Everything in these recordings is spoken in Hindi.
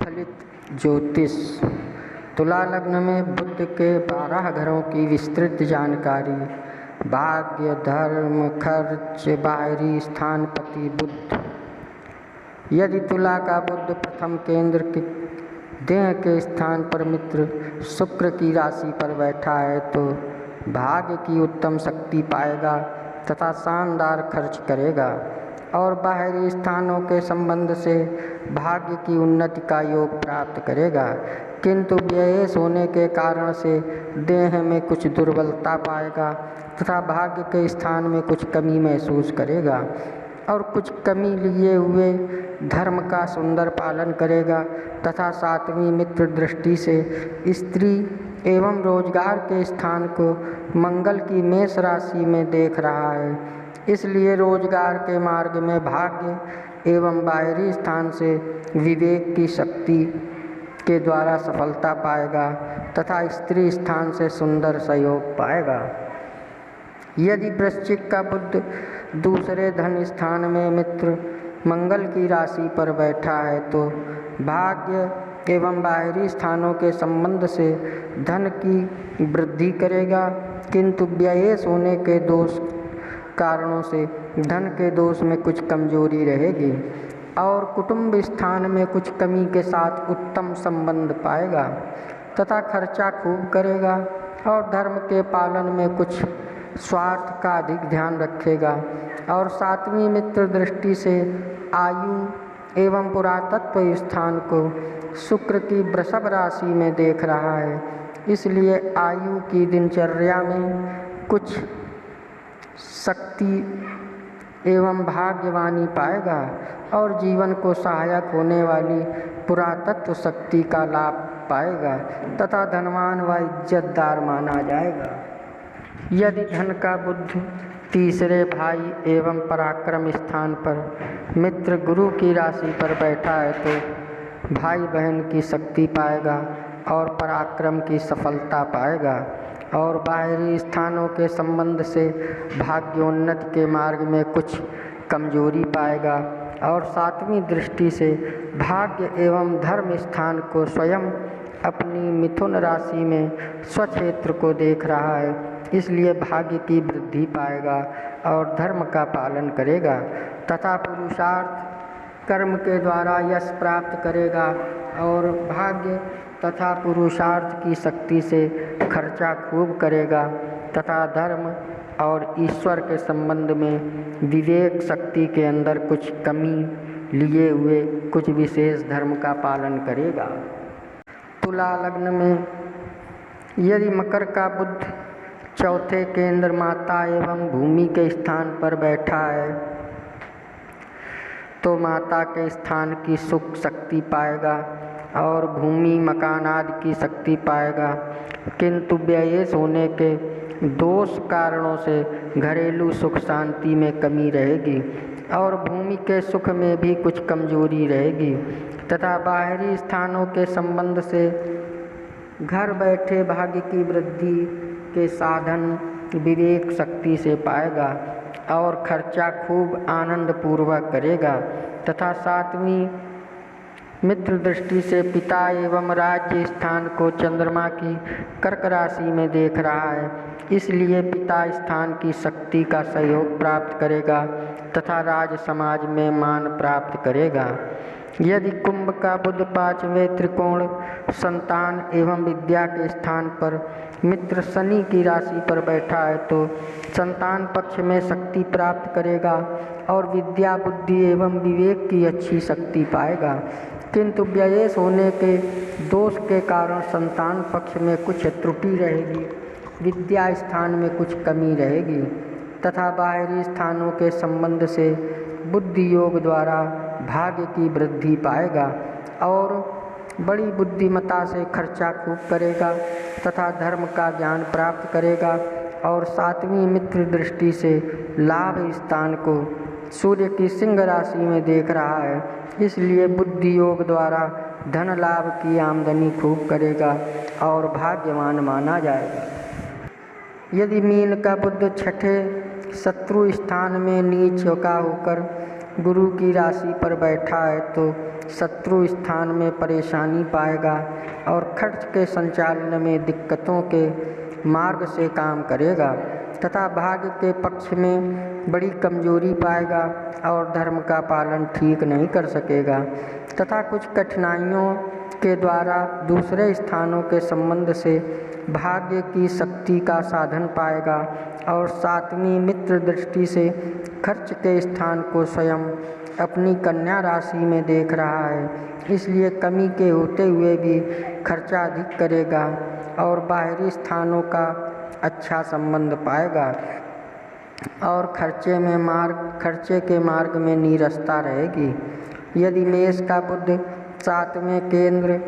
फलित ज्योतिष। तुला लग्न में बुध के 12 घरों की विस्तृत जानकारी। भाग्य, धर्म, खर्च, बाहरी स्थानपति बुध। यदि तुला का बुध प्रथम केंद्र के देह के स्थान पर मित्र शुक्र की राशि पर बैठा है तो भाग्य की उत्तम शक्ति पाएगा तथा शानदार खर्च करेगा और बाहरी स्थानों के संबंध से भाग्य की उन्नति का योग प्राप्त करेगा, किंतु व्ययेश होने के कारण से देह में कुछ दुर्बलता पाएगा तथा भाग्य के स्थान में कुछ कमी महसूस करेगा और कुछ कमी लिए हुए धर्म का सुंदर पालन करेगा तथा 7वीं मित्र दृष्टि से स्त्री एवं रोजगार के स्थान को मंगल की मेष राशि में देख रहा है, इसलिए रोजगार के मार्ग में भाग्य एवं बाहरी स्थान से विवेक की शक्ति के द्वारा सफलता पाएगा तथा स्त्री स्थान से सुंदर सहयोग पाएगा। यदि वृश्चिक का बुध दूसरे धन स्थान में मित्र मंगल की राशि पर बैठा है तो भाग्य एवं बाहरी स्थानों के संबंध से धन की वृद्धि करेगा, किंतु व्ययेश होने के दोष कारणों से धन के दोष में कुछ कमजोरी रहेगी और कुटुंब स्थान में कुछ कमी के साथ उत्तम संबंध पाएगा तथा खर्चा खूब करेगा और धर्म के पालन में कुछ स्वार्थ का अधिक ध्यान रखेगा और 7वीं मित्र दृष्टि से आयु एवं पुरातत्व स्थान को शुक्र की वृषभ राशि में देख रहा है, इसलिए आयु की दिनचर्या में कुछ शक्ति एवं भाग्यवानी पाएगा और जीवन को सहायक होने वाली पुरातत्व शक्ति का लाभ पाएगा तथा धनवान व इज्जतदार माना जाएगा। यदि धन का बुध तीसरे भाई एवं पराक्रम स्थान पर मित्र गुरु की राशि पर बैठा है तो भाई बहन की शक्ति पाएगा और पराक्रम की सफलता पाएगा और बाहरी स्थानों के संबंध से भाग्योन्नति के मार्ग में कुछ कमजोरी पाएगा और 7वीं दृष्टि से भाग्य एवं धर्म स्थान को स्वयं अपनी मिथुन राशि में स्वक्षेत्र को देख रहा है, इसलिए भाग्य की वृद्धि पाएगा और धर्म का पालन करेगा तथा पुरुषार्थ कर्म के द्वारा यश प्राप्त करेगा और भाग्य तथा पुरुषार्थ की शक्ति से खर्चा खूब करेगा तथा धर्म और ईश्वर के संबंध में विवेक शक्ति के अंदर कुछ कमी लिए हुए कुछ विशेष धर्म का पालन करेगा। तुला लग्न में यदि मकर का बुध चौथे केंद्र माता एवं भूमि के स्थान पर बैठा है तो माता के स्थान की सुख शक्ति पाएगा और भूमि मकान आदि की शक्ति पाएगा, किंतु व्ययेश होने के दोष कारणों से घरेलू सुख शांति में कमी रहेगी और भूमि के सुख में भी कुछ कमजोरी रहेगी तथा बाहरी स्थानों के संबंध से घर बैठे भाग्य की वृद्धि के साधन विवेक शक्ति से पाएगा और खर्चा खूब आनंद पूर्वक करेगा तथा 7वीं मित्र दृष्टि से पिता एवं राज्य स्थान को चंद्रमा की कर्क राशि में देख रहा है, इसलिए पिता स्थान की शक्ति का सहयोग प्राप्त करेगा तथा राज समाज में मान प्राप्त करेगा। यदि कुंभ का बुध 5वें त्रिकोण संतान एवं विद्या के स्थान पर मित्र शनि की राशि पर बैठा है तो संतान पक्ष में शक्ति प्राप्त करेगा और विद्या बुद्धि एवं विवेक की अच्छी शक्ति पाएगा, किंतु व्ययेश होने के दोष के कारण संतान पक्ष में कुछ त्रुटि रहेगी, विद्या स्थान में कुछ कमी रहेगी तथा बाहरी स्थानों के संबंध से बुद्धि योग द्वारा भाग्य की वृद्धि पाएगा और बड़ी बुद्धिमता से खर्चा खूब करेगा तथा धर्म का ज्ञान प्राप्त करेगा और 7वीं मित्र दृष्टि से लाभ स्थान को सूर्य की सिंह राशि में देख रहा है, इसलिए बुद्धि योग द्वारा धन लाभ की आमदनी खूब करेगा और भाग्यवान माना जाएगा। यदि मीन का बुध 6ठे शत्रु स्थान में नीच का होकर गुरु की राशि पर बैठा है तो शत्रु स्थान में परेशानी पाएगा और खर्च के संचालन में दिक्कतों के मार्ग से काम करेगा तथा भाग्य के पक्ष में बड़ी कमजोरी पाएगा और धर्म का पालन ठीक नहीं कर सकेगा तथा कुछ कठिनाइयों के द्वारा दूसरे स्थानों के संबंध से भाग्य की शक्ति का साधन पाएगा और सातवीं मित्र दृष्टि से खर्च के स्थान को स्वयं अपनी कन्या राशि में देख रहा है, इसलिए कमी के होते हुए भी खर्चा अधिक करेगा और बाहरी स्थानों का अच्छा संबंध पाएगा और खर्चे के मार्ग में नीरसता रहेगी। यदि मेष का बुध सातवें केंद्र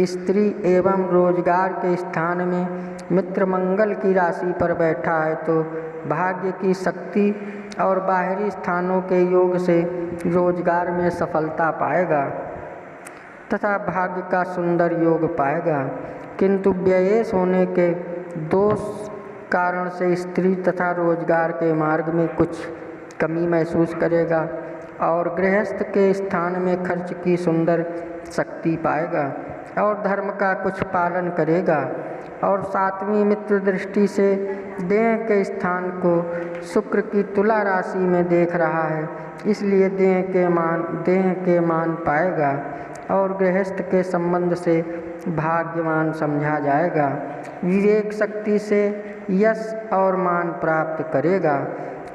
स्त्री एवं रोजगार के स्थान में मित्र मंगल की राशि पर बैठा है तो भाग्य की शक्ति और बाहरी स्थानों के योग से रोजगार में सफलता पाएगा तथा भाग्य का सुंदर योग पाएगा, किंतु व्ययेश होने के दोष कारण से स्त्री तथा रोजगार के मार्ग में कुछ कमी महसूस करेगा और गृहस्थ के स्थान में खर्च की सुंदर शक्ति पाएगा और धर्म का कुछ पालन करेगा और सातवीं मित्र दृष्टि से देह के स्थान को शुक्र की तुला राशि में देख रहा है, इसलिए देह के मान पाएगा और गृहस्थ के संबंध से भाग्यवान समझा जाएगा। विवेक शक्ति से यश और मान प्राप्त करेगा।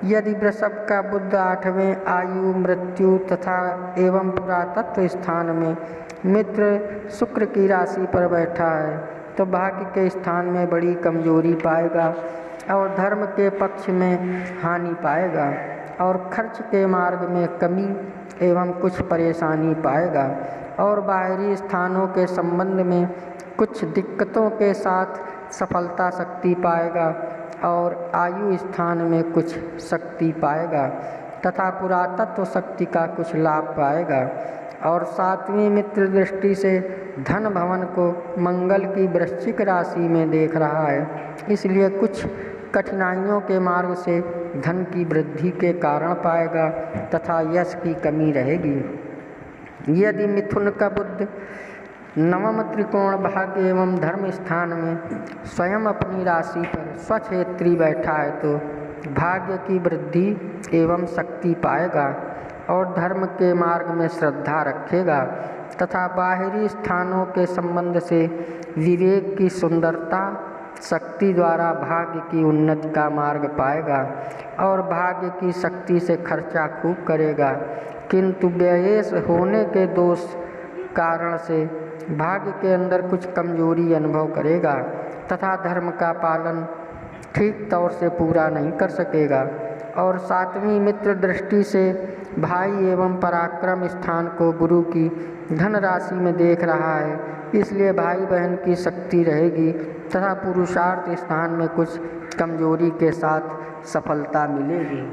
यदि वृषभ का बुध आठवें आयु मृत्यु तथा एवं पुरातत्व स्थान में मित्र शुक्र की राशि पर बैठा है तो भाग्य के स्थान में बड़ी कमजोरी पाएगा और धर्म के पक्ष में हानि पाएगा और खर्च के मार्ग में कमी एवं कुछ परेशानी पाएगा और बाहरी स्थानों के संबंध में कुछ दिक्कतों के साथ सफलता शक्ति पाएगा और आयु स्थान में कुछ शक्ति पाएगा तथा पुरातत्व शक्ति का कुछ लाभ पाएगा और सातवीं मित्र दृष्टि से धन भवन को मंगल की वृश्चिक राशि में देख रहा है, इसलिए कुछ कठिनाइयों के मार्ग से धन की वृद्धि के कारण पाएगा तथा यश की कमी रहेगी। यदि मिथुन का बुध नवम त्रिकोण भाग्य एवं धर्म स्थान में स्वयं अपनी राशि पर स्वक्षेत्री बैठा है तो भाग्य की वृद्धि एवं शक्ति पाएगा और धर्म के मार्ग में श्रद्धा रखेगा तथा बाहरी स्थानों के संबंध से विवेक की सुंदरता शक्ति द्वारा भाग्य की उन्नति का मार्ग पाएगा और भाग्य की शक्ति से खर्चा खूब करेगा, किंतु व्ययेश होने के दोष कारण से भाग्य के अंदर कुछ कमजोरी अनुभव करेगा तथा धर्म का पालन ठीक तौर से पूरा नहीं कर सकेगा और सातवीं मित्र दृष्टि से भाई एवं पराक्रम स्थान को गुरु की धन राशि में देख रहा है, इसलिए भाई बहन की शक्ति रहेगी तथा पुरुषार्थ स्थान में कुछ कमजोरी के साथ सफलता मिलेगी।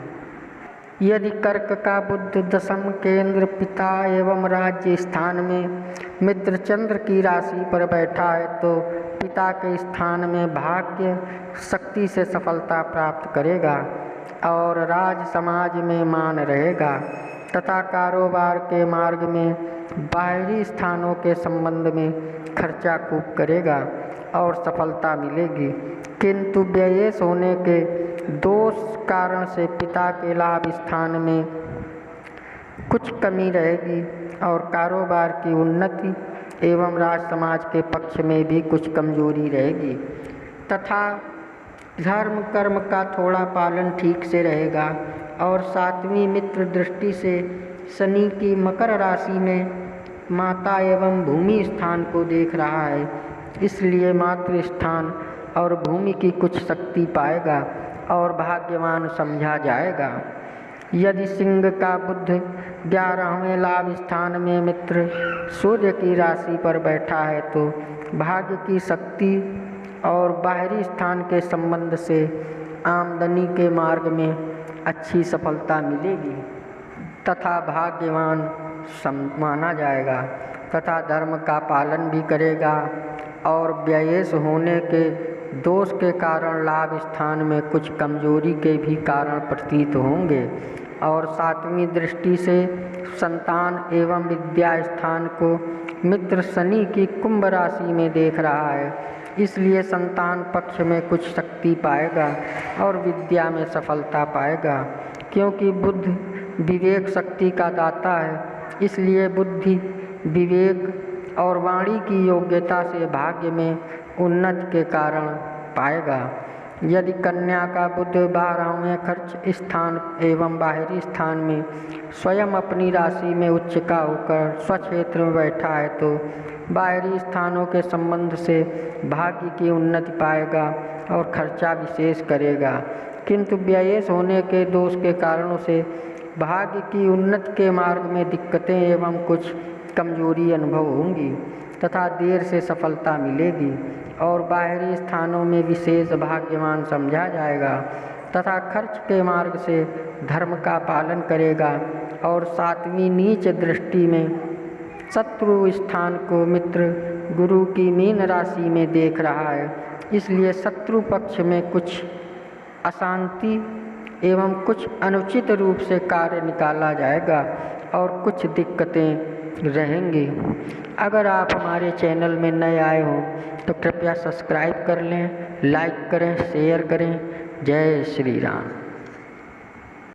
यदि कर्क का बुध दशम केंद्र पिता एवं राज्य स्थान में मित्र चंद्र की राशि पर बैठा है तो पिता के स्थान में भाग्य शक्ति से सफलता प्राप्त करेगा और राज समाज में मान रहेगा तथा कारोबार के मार्ग में बाहरी स्थानों के संबंध में खर्चा खूब करेगा और सफलता मिलेगी, किंतु व्ययेश होने के दोष कारण से पिता के लाभ स्थान में कुछ कमी रहेगी और कारोबार की उन्नति एवं राज समाज के पक्ष में भी कुछ कमजोरी रहेगी तथा धर्म कर्म का थोड़ा पालन ठीक से रहेगा और सातवीं मित्र दृष्टि से शनि की मकर राशि में माता एवं भूमि स्थान को देख रहा है, इसलिए मातृ स्थान और भूमि की कुछ शक्ति पाएगा और भाग्यवान समझा जाएगा। यदि सिंह का बुध 11वें लाभ स्थान में मित्र सूर्य की राशि पर बैठा है तो भाग्य की शक्ति और बाहरी स्थान के संबंध से आमदनी के मार्ग में अच्छी सफलता मिलेगी तथा भाग्यवान माना जाएगा तथा धर्म का पालन भी करेगा और व्ययेश होने के दोष के कारण लाभ स्थान में कुछ कमजोरी के भी कारण प्रतीत होंगे, और सातवीं दृष्टि से संतान एवं विद्या स्थान को मित्र शनि की कुंभ राशि में देख रहा है, इसलिए संतान पक्ष में कुछ शक्ति पाएगा और विद्या में सफलता पाएगा। क्योंकि बुध विवेक शक्ति का दाता है, इसलिए बुद्धि, विवेक और वाणी की योग्यता से भाग्य में उन्नति के कारण पाएगा। यदि कन्या का बुध 12वें खर्च स्थान एवं बाहरी स्थान में स्वयं अपनी राशि में उच्च का होकर स्वक्षेत्र में बैठा है तो बाहरी स्थानों के संबंध से भाग्य की उन्नति पाएगा और खर्चा विशेष करेगा, किंतु व्ययेश होने के दोष के कारणों से भाग्य की उन्नति के मार्ग में दिक्कतें एवं कुछ कमजोरी अनुभव होंगी तथा देर से सफलता मिलेगी और बाहरी स्थानों में विशेष भाग्यवान समझा जाएगा तथा खर्च के मार्ग से धर्म का पालन करेगा। और सातवीं नीच दृष्टि में शत्रु स्थान को मित्र गुरु की मीन राशि में देख रहा है, इसलिए शत्रु पक्ष में कुछ अशांति एवं कुछ अनुचित रूप से कार्य निकाला जाएगा और कुछ दिक्कतें रहेंगी। अगर आप हमारे चैनल में नए आए हो तो कृपया सब्सक्राइब कर लें, लाइक करें, शेयर करें। जय श्री राम।